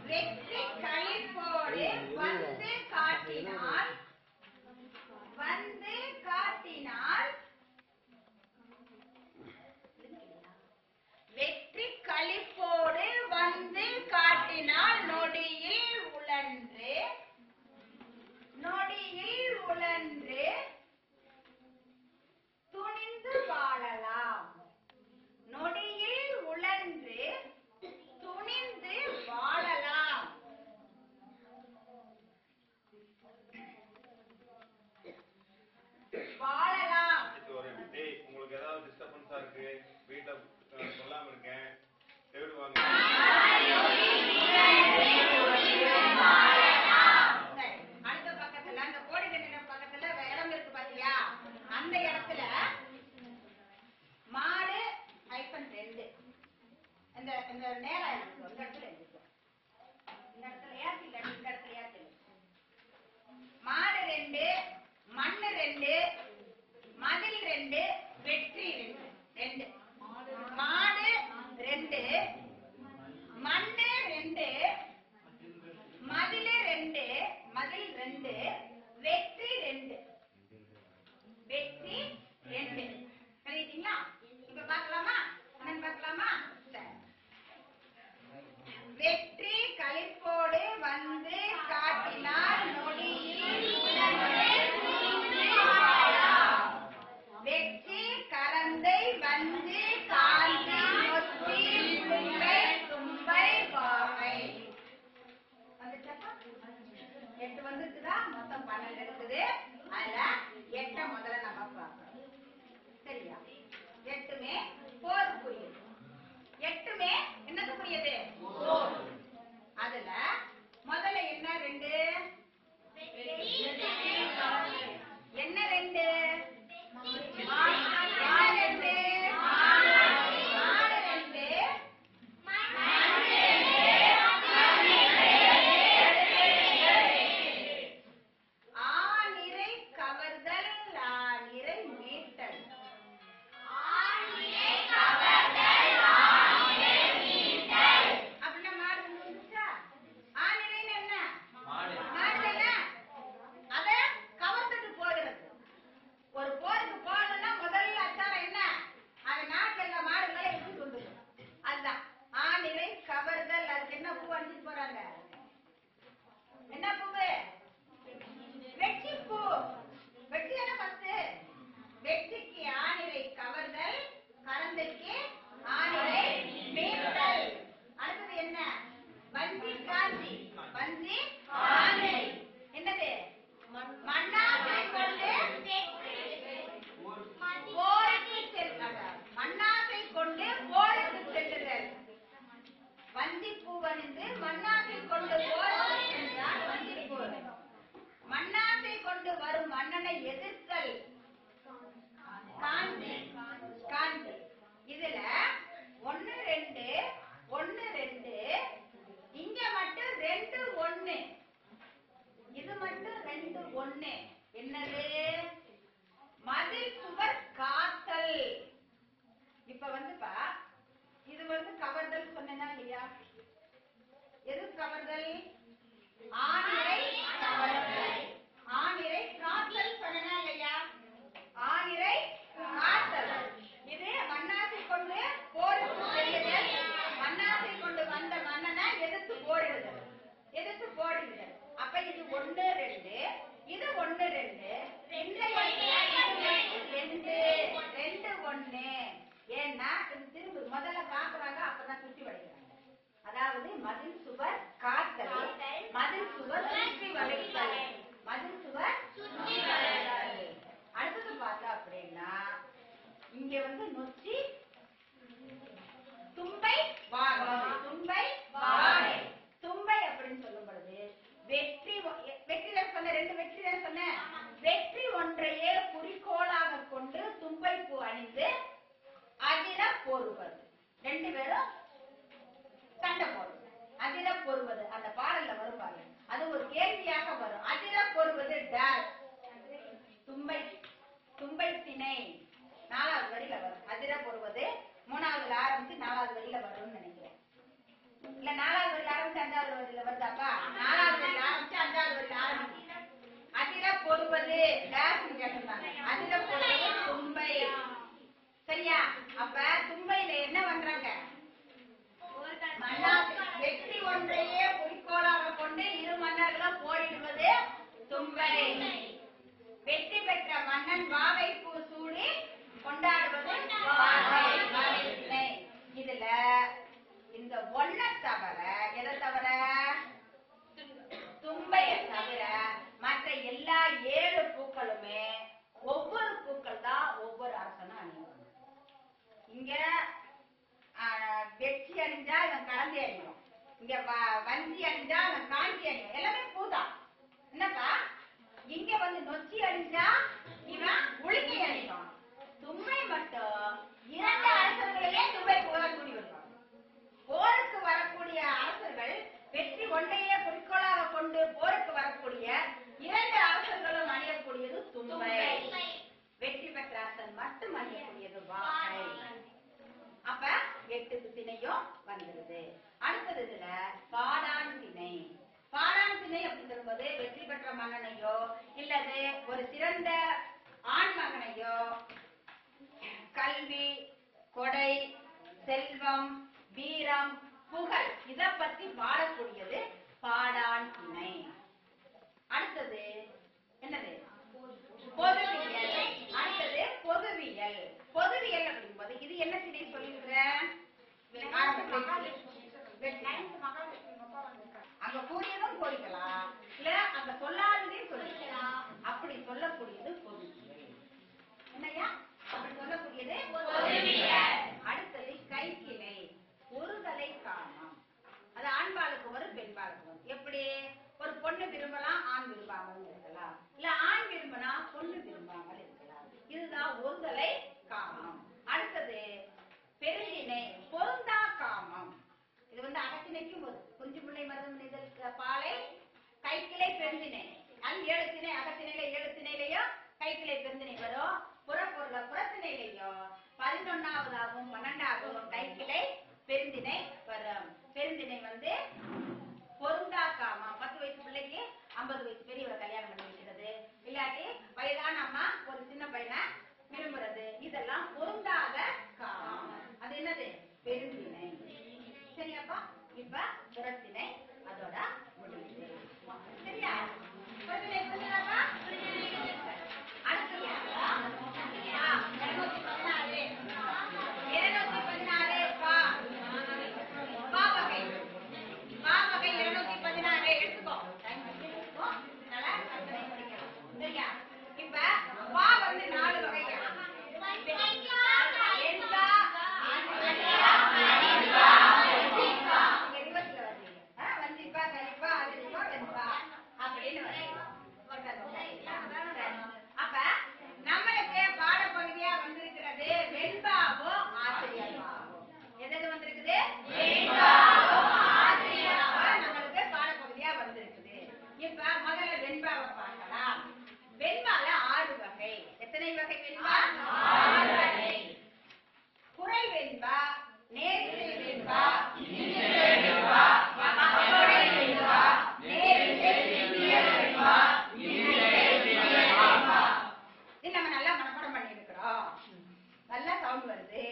வெற்றி களிப்போடு வந்து காட்டினால் வெற்றி களிப்போடு வந்து காட்டினால் நொடியில் உழன்று துணிந்து வாழலாம். நொடியில் உழன்று துணிந்து வாழலாம். உங்களுக்கு ஏதாவது டிஸ்டர்பன்ஸா இருக்கு, வீட்டை சொல்லாம இருக்கேன், தேடுவாங்க. அடுத்த பக்கத்துல அந்த கோடிட்ட நிறம் பக்கத்துல இடம் இருக்கு பாத்தியா, அந்த இடத்துல மாடு -2 இந்த நேரம் இருக்கு. இந்த இடத்துல எழுதிக்கோ. இந்த இடத்துல ஏத்தில, இந்த இடத்துல ஏத்தில. மாடு 2, மண்ணு 2, மதில் 2, வெற்றி 2. மாடு 2, மண்ணு 2, மதில் 2, வெற்றி 2. வெற்றி 2. சரிங்களா? இப்ப பார்க்கலாமா? என்னன்னு பார்க்கலாமா? வெற்றி களிப்போடு வந்து காட்டினால் நொடியில் வெற்றி கலந்தை வந்து காந்தி நொத்தி தும்பை பாவை. 8 வந்துருக்குதா? மொத்தம் 12 இருக்குது. அதுல 8 முதல்ல நம்ம பார்க்கணும். சரியா? 8மே போருக்குரியது. 8மே என்னதுக்குரியது? அதுல முதல்ல என்ன 2? என்ன 2? மண்ணாசை கொண்டு வரும் மன்னனை எதிர்த்தல் காந்தி. இதுல 1 2 இங்க மட்டும் 2 1. இது மட்டும் 2 1. என்னது? மதில் சுவர் காத்தல். இப்ப வந்துப்பா இது கவர்தல் சொன்னா இல்லையா? எது கவர்தல்? ஆணிரை கவர்தல். ஆணிரை காத்தல் சொன்னா இல்லையா? ஆணிரை காத்தல். இது மண்ணாசை கொண்டு போருக்கு செல்லுதல். மண்ணாசை கொண்டு வந்த மன்னனை எதிர்த்து போடுதல். அப்ப இது 1 2, இது 1 2, 2 1. ஏன்னா இது திரும்ப முதல்ல பாக்குறாங்க, அப்பதான் அதாவது மதில் சுவர் காத்தல், மதில் சுவர் சுற்றி வளைத்தல், மதில் சுவர் சுற்றி வளைத்தல். அடுத்தது பார்த்தா அப்படின்னா இங்க வந்து நொச்சி தும்பை வாகை, தும்பை வாகை. தும்பை அப்படின்னு சொல்லும் பொழுது வெற்றி சொன்ன, ரெண்டு வெற்றி தான் சொன்னேன். வெற்றி ஒன்றையே குறிக்கோளாக கொண்டு தும்பை பூ அணிந்து அதிர போருவது. ரெண்டு பேரும் சண்டை போடுவது, அதிர போருவது. அந்த பாடல்ல வரும் பாருங்க, அது ஒரு கேள்வியாக வரும். அதிர போருவது டேஷ், தும்பை தும்பை திணை 4வது வரியில வரும். அதிர போருவது 3வது ஆரம்பிச்சு 4வது வரியில வரும்னு நினைக்கிறேன். இல்ல 4வது வரியில ஆரம்பிச்சு 5வது வரியில வருதாப்பா? 4வது வரியில ஆரம்பிச்சு 5வது வரியில ஆரம்பிச்சு அதிர போருவது டேஷ் கேட்டிருந்தாங்க. அதிர போருவது தும்பை. சரியா? அப்ப தும்பையில என்ன பண்றாங்க? வெற்றி ஒன்றையே குறிக்கோளாக கொண்டு இரு மன்னர்களும் போரிடுவது தும்பை. வெற்றி பெற்ற மன்னன் வாகை பூ சூடி கொண்டாடுவது வாகை. இதுல இந்த ஒன்ன தவிர, எதை தவிர? தும்பைய தவிர மற்ற எல்லா 7 பூக்களுமே ஒவ்வொரு பூக்கள் தான் ஒவ்வொரு அரசனும் அணிவாங்க. இங்க வெற்றி அணிஞ்சா இவன் கலந்தி அணியும், இங்க வஞ்சி அணிஞ்சா இவன் காஞ்சி அணியும். எல்லாமே பூதான். என்னப்பா? இங்க வந்து நொச்சி அணிஞ்சா இவன் உளுக்கி அணியும். தும்பை மட்டும் 2 அரசர்களையே தும்பை போல கூடி வருவாங்க. போருக்கு வரக்கூடிய அரசர்கள் வெற்றி ஒன்றையே குறிக்கோளாக கொண்டு போருக்கு வரக்கூடிய 2 அரசர்களும் அணியக்கூடியது தும்பை. வெற்றி பெற்ற அரசன் மட்டும் அணியக்கூடியது வாகை. அப்ப 8 திணையும் வந்துருது. அடுத்தது இதுல பாடான் திணை. பாடான் திணை அப்படின்னு சொல்லும்போது வெற்றி பெற்ற மன்னனையோ இல்லது ஒரு சிறந்த ஆண் மகனையோ கல்வி, கொடை, செல்வம், வீரம், புகழ் இத பத்தி பாடக்கூடியது பாடான் திணை. அடுத்தது என்னது? பொதுவியல். அடுத்தது பொதுவியல். பொதுவியல் அப்படிங்கும்போது இது என்ன திணை சொல்லிருக்கிறேன்? அங்க கூடியதும் கோரிக்கலாம், இல்ல அங்க சொல்லாததையும் சொல்லிக்கலாம். அப்படி சொல்லக்கூடியது பொதுவியல். என்னையா அப்படி சொல்லக்கூடியது பொதுவியல். அடுத்தது கைக்கிளை. ஒரு தலை காமம். அது ஆண்பாளுக்கு வரும், பெண்பாளுக்கு வரும். எப்படி? ஒரு பொண்ணு விரும்பலாம், ஆண் விரும்பாமல் இருக்கலாம். இல்ல ஆண் விரும்பினா பொண்ணு விரும்பாமல் இருக்கலாம். இதுதான் ஒரு தலை காமம். அடுத்தது பெருந்திணை, பொருந்தா காமம். இது வந்து அகத்திணைக்கும் வரும். குஞ்சு முல்லை மருதம் இதழ் பாலை கைக்கிளை பெருந்திணை. அது 7 திணை. அகத்திணையில 7 திணையிலையும் கைக்கிளை பெருந்திணை வரும். புறப்பொருள புறத்திணையிலையும் 11ஆவதாகவும் 12ஆகவும் கைக்கிளை பெருந்திணை வரும். பெருந்திணை வந்து பொருந்தா காமம். 10 வயசு பிள்ளைக்கு 50 வயசு பெரியவரை கல்யாணம் பண்ணி வைக்கிறது, இல்லாட்டி வயதான அம்மா ஒரு சின்ன பையனை விரும்புறது, இதெல்லாம் பொருந்தாத காமம். அது என்னது? பெருந்திணை. சரியாப்பா? இப்ப புறத்திணை அதோட முடிவு. சரியா? புறத்திணை புரிஞ்சுதாப்பா? அடுத்தது 216 பா வகை. பா வகை 216 எடுத்துக்கோ. நல்லா கற்பனை பண்ணிக்கலாம். சரியா? இப்ப பா வந்து 4 வகையா? அப்ப நம்மளுக்கு பாடப்பகுதியா வந்திருக்கிறது வெண்பாவோ ஆசிரியர்பாவோ. எது வந்திருக்குது? நம்மளுக்கு பாடப்பகுதியா வந்திருக்குது. இப்ப முதல்ல வெண்பாவை பார்க்கலாம். வெண்பால 6 வகை. எத்தனை வகை வெண்பா? 6 வகை. குறை வெண்பா, நேர்த்திணை வெண்பா, இது நம்ம நல்லா மனப்பாடம் பண்ணி இருக்கிறோம். நல்லா சவுண்ட் வருது.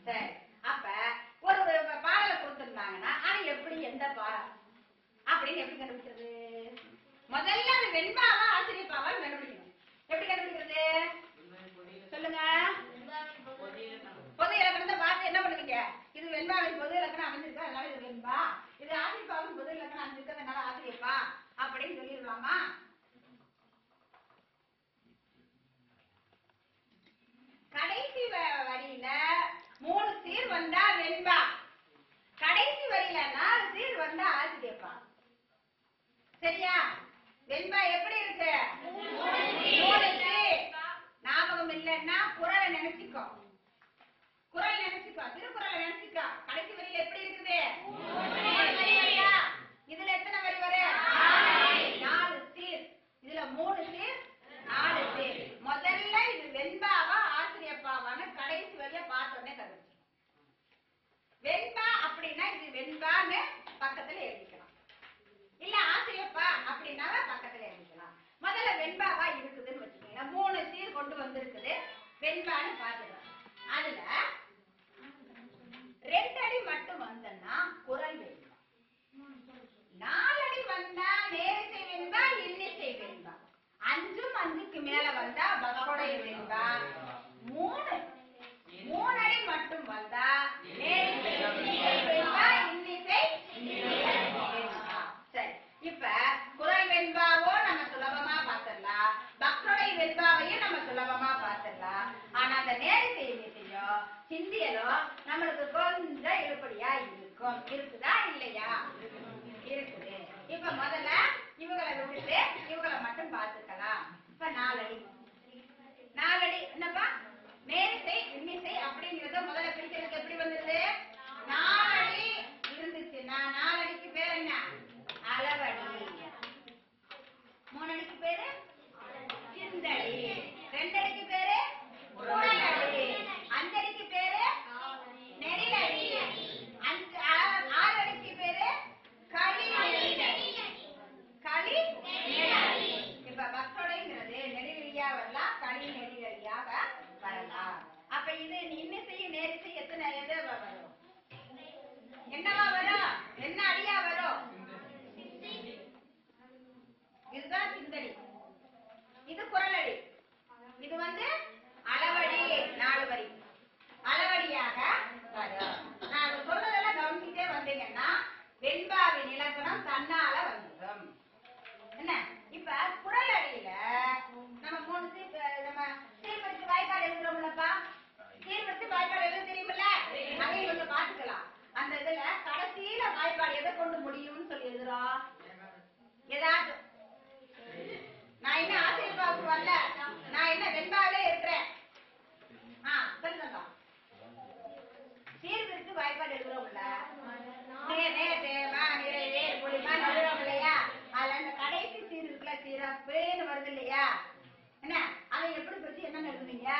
சரி, அப்ப ஒரு பாடலை கொடுத்திருந்தாங்கன்னா அது எப்படி, எந்த பாடல் அப்படின்னு எப்படி கண்டுபிடிக்கிறது? முதல்ல அது வெண்பாவா ஆசிரியப்பாவா கண்டுபிடிக்கணும். எப்படி கண்டுபிடிக்கிறது சொல்லுங்க? பொது இலக்கணத்தை பார்த்து என்ன பண்ணுவீங்க? இது வெண்பாவின் பொது இலக்கணம் அமைஞ்சிருக்கா, அதனால இது வெண்பா. இது சரியா? வெண்பா எப்படி இருக்கு? 3 சீர். ஞாபகம் இல்லைன்னா குறளை நினைச்சுக்கோ. குறள் நினைச்சுக்கோ, திருக்குறளை நினைச்சுக்கோ. கடைசி வரியில எப்படி இருக்குது? 3 வரியா? இதுல எத்தனை வரி வரும்? 4 சீர். இதுல 3 சீர், 4 சீர். முதல்ல இது வெண்பாவா ஆசிரியப்பாவான்னு கடைசி வரியா பார்த்தோன்னே கண்டுபிடிச்சு. வெண்பா அப்படின்னா இது வெண்பான்னு பக்கத்துல எழுதிக்கலாம். இல்ல ஆசிரியப்பா அப்படின்னா பக்கத்துல எழுதிக்கலாம். முதல்ல வெண்பாவா இருக்குதுன்னு வச்சுக்கோங்க. 3 சீர் கொண்டு வந்திருக்குது வெண்பான்னு பாத்துக்கலாம். அதுல 2 அடி மட்டும் வந்தன்னா குறள் வெண்பா, 4 அடி வந்தா நேரிசை வெண்பா, இன்னிசை வெண்பா, 5க்கு மேல வந்தா பக்ரோடை வெண்பா, 3 அடி மட்டும் வந்தா நேரிசை வெண்பா, இன்னிசை வெண்பா. சரி, இப்ப குறள் வெண்பாவோ நம்ம சுலபமா பாத்திரலாம், பக்ரோடை வெண்பாவையும் நம்ம சுலபமா பாத்திரலாம். ஆனா அந்த நேரிசை இன்னிசையோ சிந்தியலோ நம்மளுக்கு கொஞ்சம் இழுப்படியா இருக்கும். இருக்குதா இல்லையா? இருக்குது. இப்ப முதல்ல இவங்களை விட்டுட்டு இவங்களை மட்டும் பார்த்துக்கலாம். இப்ப 4 அடி என்னப்பா? நேரிசை இன்னிசை அப்படிங்கறத முதல்ல பிரிக்கிறதுக்கு எப்படி வந்தது? 4 அடி இருந்துச்சுன்னா 4 அடிக்கு பேர் என்ன? அளவடி. 3 அடிக்கு பேரு சிந்தடி. 2 அடிக்கு பேரு குறளடி. 5 அடிக்கு பேரு நெடிலடி. 6 அடிக்கு பேரு களி நெடிலடி. இப்ப பக்ரோடைங்கிறது நெடிலியா வரலாம், களி நெடிலடியாக வரலாம். அப்ப இது இன்னிசையும் நேரிசை எத்தனை எது வரும்? என்னவா வரும்? என்ன அடியா வரும்? இதுதான் சிந்தடி, இது குறளடி, இது அளவடி. 4 வரி அளவடியாக வரும். நான் சொல்றதெல்லாம் கவனிச்சுட்டே வந்தீங்கன்னா வெண்பாவின் இலக்கணம் தன்னால வந்துடும். என்ன? இப்ப குறளடியில நம்ம 3 நம்ம சீர்படுத்தி வாய்ப்பாடு எழுதுறோம்லப்பா. சீர்படுத்தி வாய்ப்பாடு எழுத தெரியுமில்ல? அதையும் கொஞ்சம் பாத்துக்கலாம். அந்த இதுல கடைசியில வாய்ப்பாடு எதை கொண்டு முடியும்னு சொல்லி எழுதுறோம். ஏதாவது நான் என்ன ஆசிரியப்பாவுக்கு வரல, நான் என்ன வெண்பாவிலே இருக்கிறேன். சொல்லுங்க. சீர்பிரித்து வாய்ப்பாடு எழுதுறோம்ல, இல்லையா? அதுல அந்த கடைசி சீர் இருக்குல்ல, சிறப்புன்னு வருது இல்லையா? என்ன அதை எப்படி பற்றி என்ன எழுதுவீங்க?